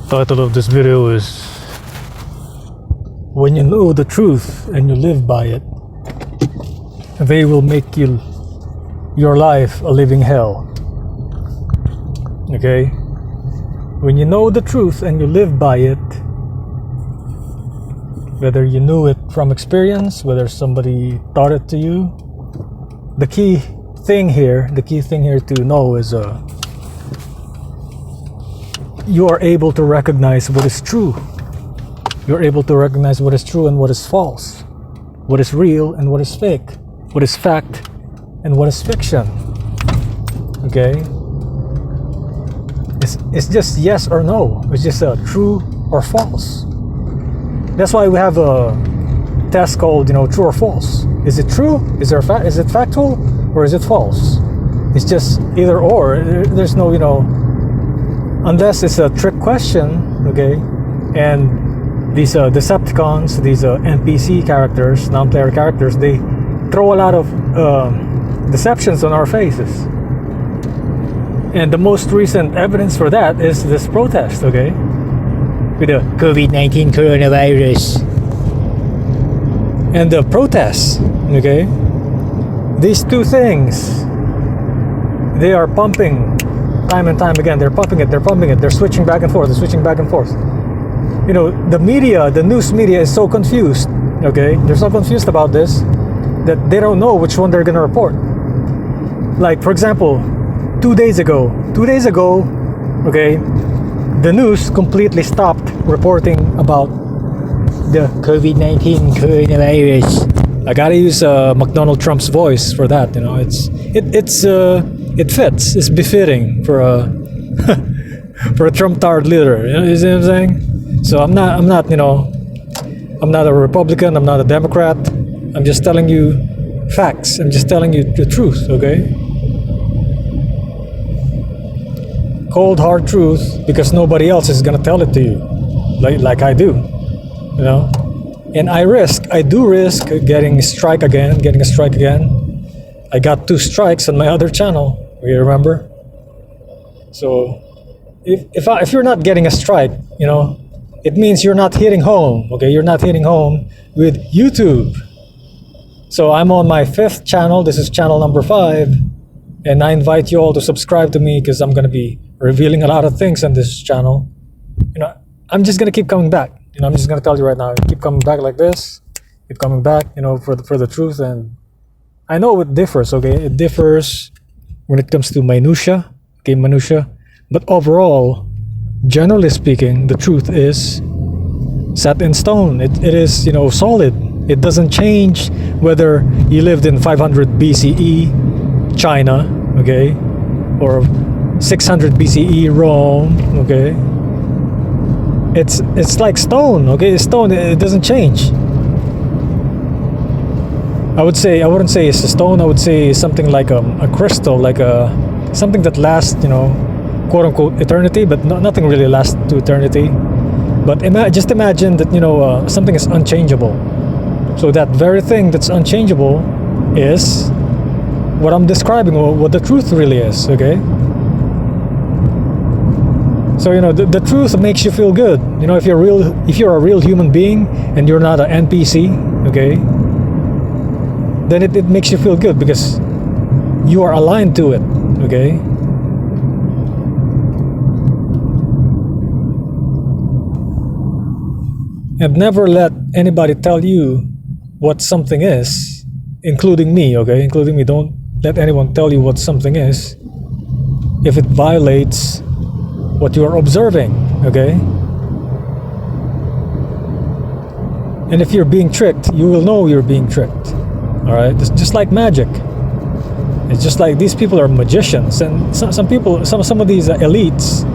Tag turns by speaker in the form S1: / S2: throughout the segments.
S1: Title of this video is When You Know the Truth and You Live by It, they will make your life a living hell. Okay? When you know the truth and you live by it, whether you knew it from experience, whether somebody taught it to you, the key thing here to know is you are able to recognize what is true. You're able to recognize what is true and what is false, what is real and what is fake, what is fact and what is fiction. Okay? It's just yes or no. It's just true or false. That's why we have a test called, true or false. Is it true? Is it factual or is it false? It's just either or. There's no, unless it's a trick question, okay? And these Decepticons, these NPC characters, non-player characters, they throw a lot of deceptions on our faces. And the most recent evidence for that is this protest, okay? With the COVID-19 coronavirus. And the protests, okay? These two things, they are pumping time and time again. They're pumping it. They're switching back and forth. The media, the news media is so confused, okay? They're so confused about this that they don't know which one they're gonna report. Like, for example, 2 days ago, okay, the news completely stopped reporting about the COVID-19 coronavirus. I gotta use McDonald Trump's voice for that. It fits. It's befitting for a for a Trump-tard leader. You see what I'm saying? So I'm not a Republican. I'm not a Democrat. I'm just telling you facts. I'm just telling you the truth. Okay? Cold hard truth, because nobody else is gonna tell it to you, like I do. And I do risk getting a strike again. I got 2 strikes on my other channel. You remember? So if you're not getting a strike, it means you're not hitting home. Okay, you're not hitting home with YouTube. So I'm on my 5th channel. This is channel number 5, and I invite you all to subscribe to me because I'm gonna be revealing a lot of things on this channel. I'm just gonna keep coming back. I'm just gonna tell you right now, keep coming back like this, keep coming back, for the truth. And I know it differs, okay? It differs when it comes to minutia, but overall, generally speaking, the truth is set in stone. It is, solid. It doesn't change whether you lived in 500 BCE China, okay, or 600 BCE Rome, okay? It's like stone, okay? It's stone. It doesn't change. I wouldn't say it's a stone. I would say something like a crystal, like something that lasts, quote unquote eternity, but nothing really lasts to eternity. But just imagine that something is unchangeable. So that very thing that's unchangeable is what I'm describing, what the truth really is, okay? So the truth makes you feel good. If you're a real human being and you're not an NPC, okay, then it makes you feel good because you are aligned to it, okay? And never let anybody tell you what something is, including me, okay? Including me. Don't let anyone tell you what something is if it violates what you are observing, okay? And if you're being tricked, you will know you're being tricked. All right? It's just like magic. It's just like these people are magicians, and some people, some of these elites,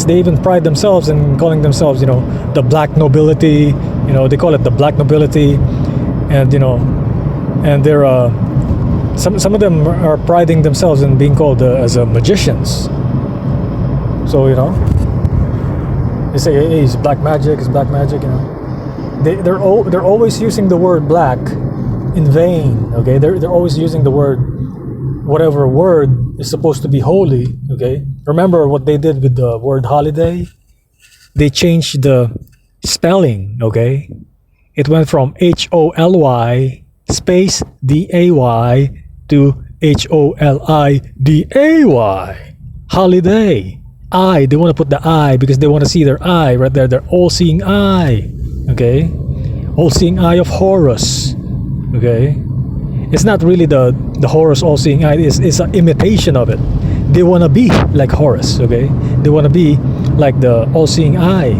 S1: they even pride themselves in calling themselves, the black nobility. They call it the black nobility, and and they're some of them are priding themselves in being called as magicians. So they say, hey, it's black magic. They're always using the word black in vain. Okay, they're always using the word, whatever word is supposed to be holy. Okay, remember what they did with the word holiday? they changed the spelling, okay? It went from HOLY space DAY to HOLIDAY. Holiday. They want to put the I because they want to see their eye right there. Their all-seeing eye. Okay? All-seeing eye of Horus. Okay? It's not really the Horus all-seeing eye. It's an imitation of it. They want to be like Horus. Okay? They want to be like the all-seeing eye.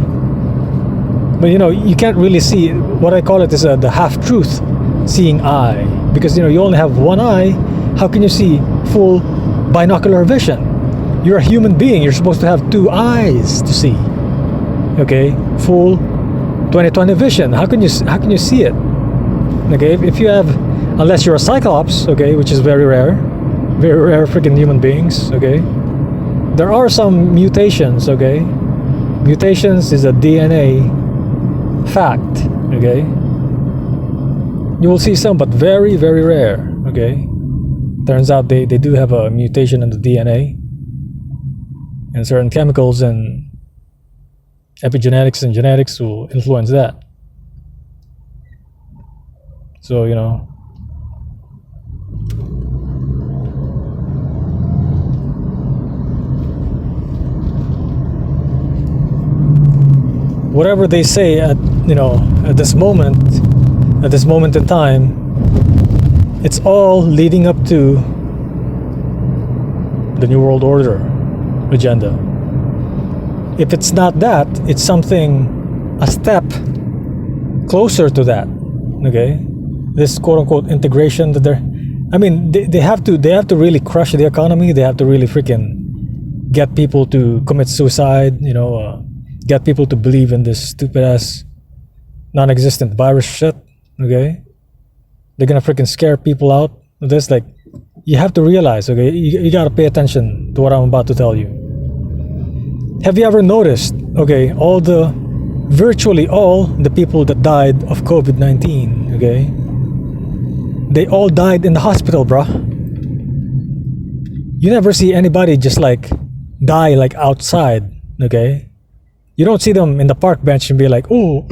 S1: But you can't really see. What I call it is the half-truth seeing eye, because you only have one eye. How can you see full binocular vision? You're a human being. You're supposed to have two eyes to see. Okay, full 20/20 vision. How can you see it? Okay, if you have, unless you're a cyclops, okay, which is very rare freaking human beings. Okay, there are some mutations. Okay, mutations is a DNA fact. Okay, you will see some, but very, very rare. Okay, turns out they do have a mutation in the DNA, and certain chemicals and epigenetics and genetics will influence that. So whatever they say at this moment in time, it's all leading up to the New World Order agenda. If it's not that, it's something a step closer to that. Okay, this quote-unquote integration that they have to really crush the economy. They have to really freaking get people to commit suicide. Get people to believe in this stupid ass non-existent virus shit. Okay, they're gonna freaking scare people out. This, like, you have to realize, okay, you gotta pay attention to what I'm about to tell you. Have you ever noticed, okay, virtually all the people that died of COVID-19, okay, they all died in the hospital, bruh. You never see anybody just like die like outside, okay? You don't see them in the park bench and be like, oh,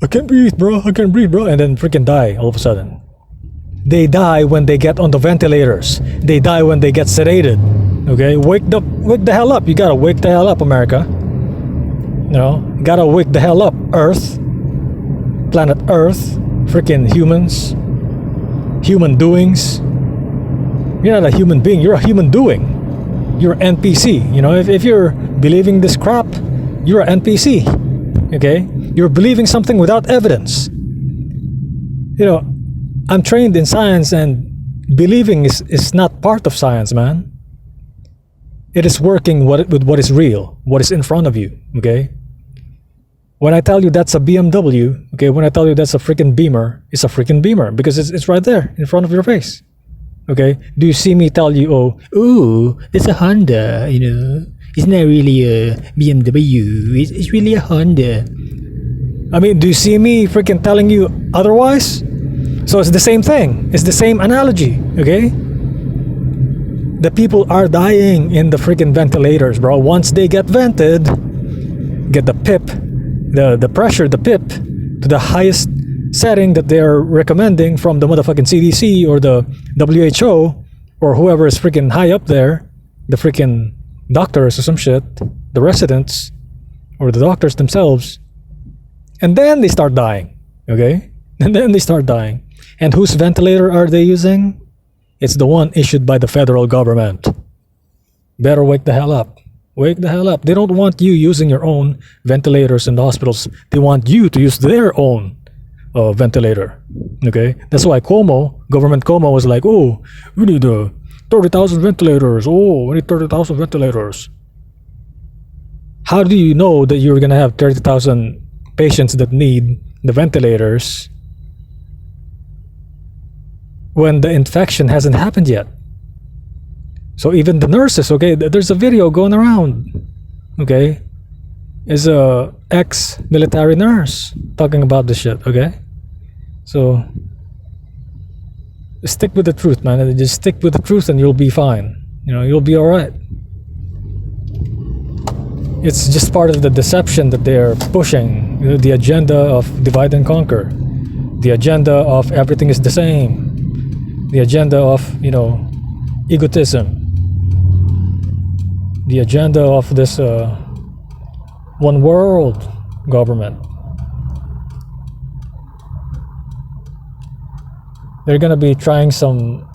S1: I can't breathe, bro, and then freaking die all of a sudden. They die when they get on the ventilators. They die when they get sedated. Okay, wake the hell up. You gotta wake the hell up, America. You gotta wake the hell up, Earth, planet Earth, freaking humans, human doings. You're not a human being. You're a human doing. You're an NPC. If you're believing this crap, you're an NPC. Okay, you're believing something without evidence. I'm trained in science, and believing is not part of science, man. It is working with what is real, what is in front of you, okay? When I tell you that's a BMW, okay, when I tell you that's a freaking Beamer, it's a freaking Beamer because it's right there in front of your face, okay? Do you see me tell you, ooh, it's a Honda, it's not really a BMW, it's really a Honda. Do you see me freaking telling you otherwise? So it's the same thing. It's the same analogy, okay? The people are dying in the freaking ventilators, bro. Once they get vented, get the PIP, the pressure, the PIP, to the highest setting that they're recommending from the motherfucking CDC or the WHO or whoever is freaking high up there, the freaking doctors or some shit, the residents or the doctors themselves, and then they start dying, okay? And then they start dying. And whose ventilator are they using? It's the one issued by the federal government. Better wake the hell up. Wake the hell up. They don't want you using your own ventilators in the hospitals. They want you to use their own ventilator. Okay? That's why Government Cuomo was like, oh, we need 30,000 ventilators. Oh, we need 30,000 ventilators. How do you know that you're going to have 30,000 patients that need the ventilators when the infection hasn't happened yet? So even the nurses, okay, there's a video going around, okay, is a ex-military nurse talking about this shit, okay? So stick with the truth, man. Just stick with the truth and you'll be fine. You'll be all right. It's just part of the deception that they're pushing, the agenda of divide and conquer, the agenda of everything is the same, the agenda of, egotism, the agenda of this one world government. They're gonna be trying some,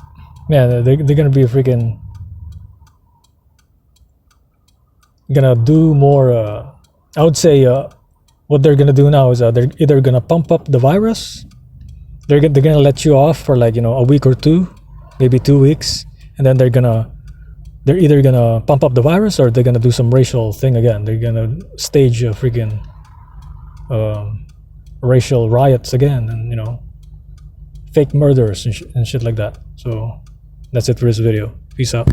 S1: man, they're gonna be freaking gonna do more. I would say what they're gonna do now is they're either gonna pump up the virus. They're gonna let you off for like a week or two, maybe 2 weeks, and then they're either gonna pump up the virus or they're gonna do some racial thing again. They're gonna stage a freaking racial riots again, and fake murders and shit like that. So that's it for this video. Peace out.